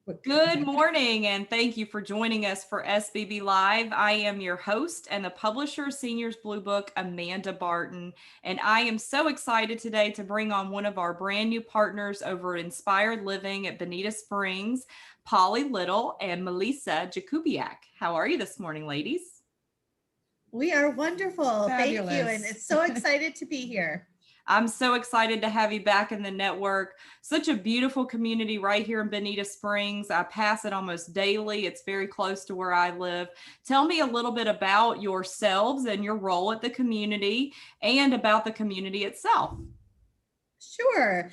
Good morning, and thank you for joining us for SBB Live. I am your host and the publisher of Seniors Blue Book, Amanda Barton, and I am so excited today to bring on one of our brand new partners over at Inspired Living at Bonita Springs, Pollie Little and Melisa Jakubiec. How are you this morning, ladies? We are wonderful. Fabulous. Thank you. And it's so excited to be here. I'm so excited to have you back in the network. Such a beautiful community right here in Bonita Springs. I pass it almost daily. It's very close to where I live. Tell me a little bit about yourselves and your role at the community and about the community itself. Sure.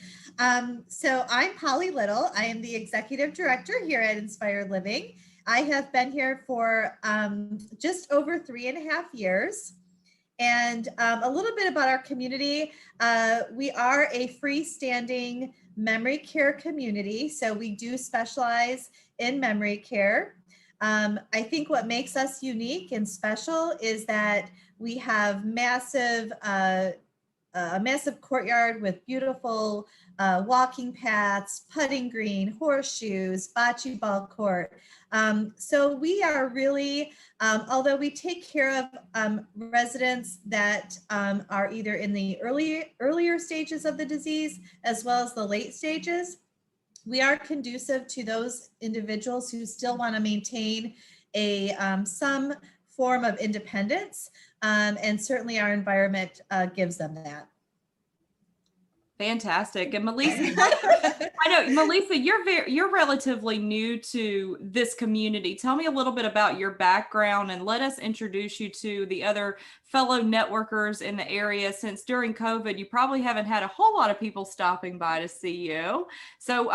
So I'm Pollie Little. I am the executive director here at Inspired Living. I have been here for just over 3.5 years. And a little bit about our community. We are a freestanding memory care community. So we do specialize in memory care. I think what makes us unique and special is that we have a massive courtyard with beautiful walking paths, putting green, horseshoes, bocce ball court. So we are really, although we take care of residents that are either in the earlier stages of the disease as well as the late stages, we are conducive to those individuals who still want to maintain some form of independence, and certainly our environment gives them that. Fantastic. And Melisa, I know, Melisa, you're relatively new to this community. Tell me a little bit about your background and let us introduce you to the other fellow networkers in the area, since during COVID, you probably haven't had a whole lot of people stopping by to see you. So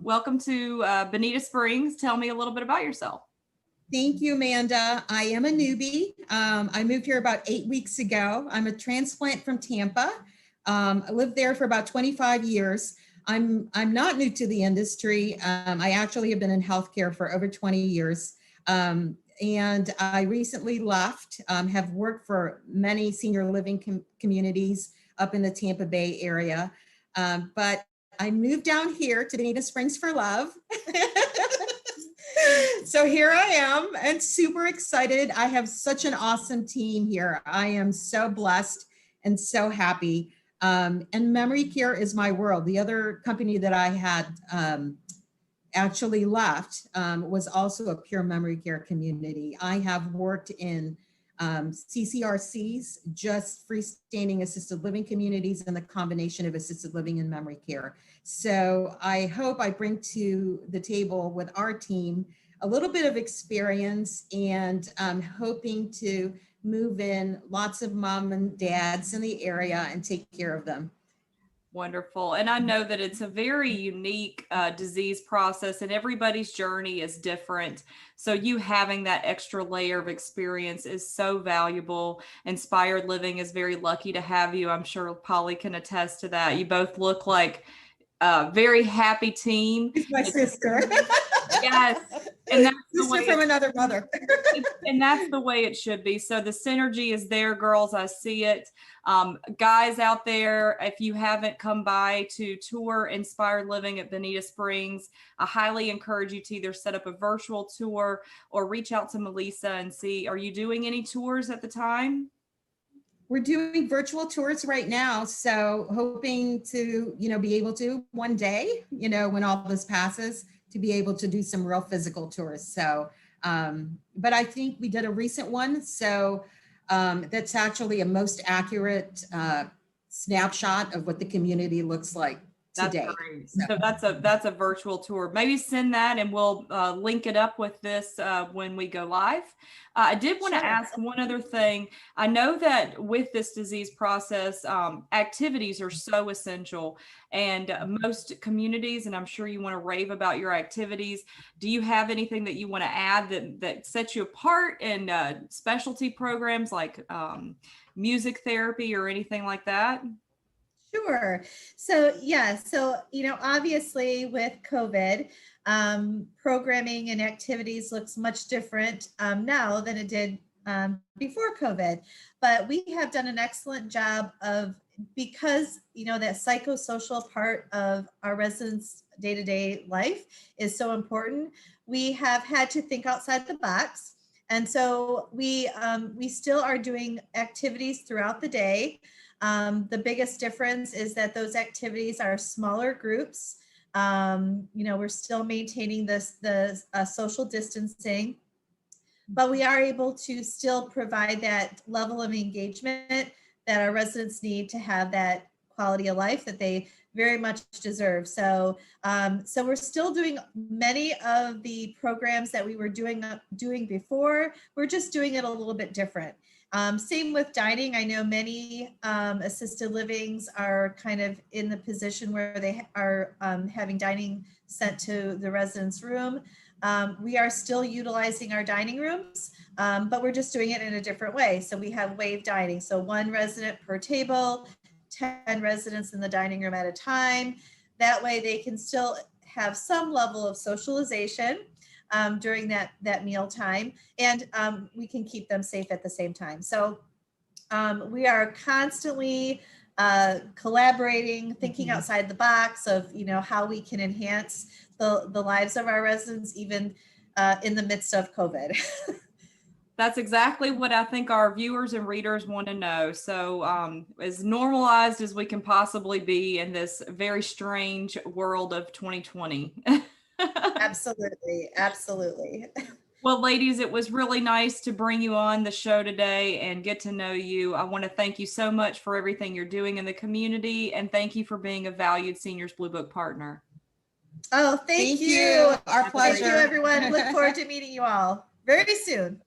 welcome to Bonita Springs. Tell me a little bit about yourself. Thank you, Amanda. I am a newbie. I moved here about 8 weeks ago. I'm a transplant from Tampa. I lived there for about 25 years. I'm not new to the industry. I actually have been in healthcare for over 20 years. And I recently left, have worked for many senior living communities up in the Tampa Bay area. But I moved down here to Bonita Springs for love. So here I am and super excited. I have such an awesome team here. I am so blessed and so happy. And memory care is my world. The other company that I had actually left was also a pure memory care community. I have worked in CCRCs, just freestanding assisted living communities, and the combination of assisted living and memory care. So I hope I bring to the table with our team a little bit of experience, and I'm hoping to move in lots of mom and dads in the area and take care of them. Wonderful. And I know that it's a very unique disease process, and everybody's journey is different. So you having that extra layer of experience is so valuable. Inspired Living is very lucky to have you. I'm sure Pollie can attest to that. You both look like a very happy team. It's my sister. Yes. And that's sister from another mother. And that's the way it should be. So the synergy is there, girls. I see it. Guys out there, if you haven't come by to tour Inspired Living at Bonita Springs, I highly encourage you to either set up a virtual tour or reach out to Melisa and see, are you doing any tours at the time? We're doing virtual tours right now. So hoping to, be able to one day, when all this passes, to be able to do some real physical tours. So, but I think we did a recent one. So that's actually a most accurate snapshot of what the community looks like today. That's great. So that's a virtual tour. Maybe send that and we'll link it up with this when we go live. I did want to ask one other thing. I know that with this disease process, activities are so essential, and most communities, and I'm sure you want to rave about your activities. Do you have anything that you want to add that sets you apart in specialty programs like music therapy or anything like that? Sure. So obviously with COVID, programming and activities looks much different now than it did before COVID, but we have done an excellent job of because, that psychosocial part of our residents' day-to-day life is so important, we have had to think outside the box. And so we still are doing activities throughout the day. The biggest difference is that those activities are smaller groups. We're still maintaining the social distancing, but we are able to still provide that level of engagement that our residents need to have that quality of life that they very much deserve. So we're still doing many of the programs that we were doing before. We're just doing it a little bit different. Same with dining. I know many assisted livings are kind of in the position where they are having dining sent to the resident's room. We are still utilizing our dining rooms, but we're just doing it in a different way. So we have wave dining. So 1 resident per table, 10 residents in the dining room at a time. That way they can still have some level of socialization during that meal time, and we can keep them safe at the same time. So we are constantly collaborating, thinking outside the box of, how we can enhance the lives of our residents, even in the midst of COVID. That's exactly what I think our viewers and readers want to know. So as normalized as we can possibly be in this very strange world of 2020. Absolutely. Absolutely. Well, ladies, it was really nice to bring you on the show today and get to know you. I want to thank you so much for everything you're doing in the community, and thank you for being a valued Seniors Blue Book partner. Oh, thank you. Our pleasure. Thank you, everyone. Look forward to meeting you all very soon.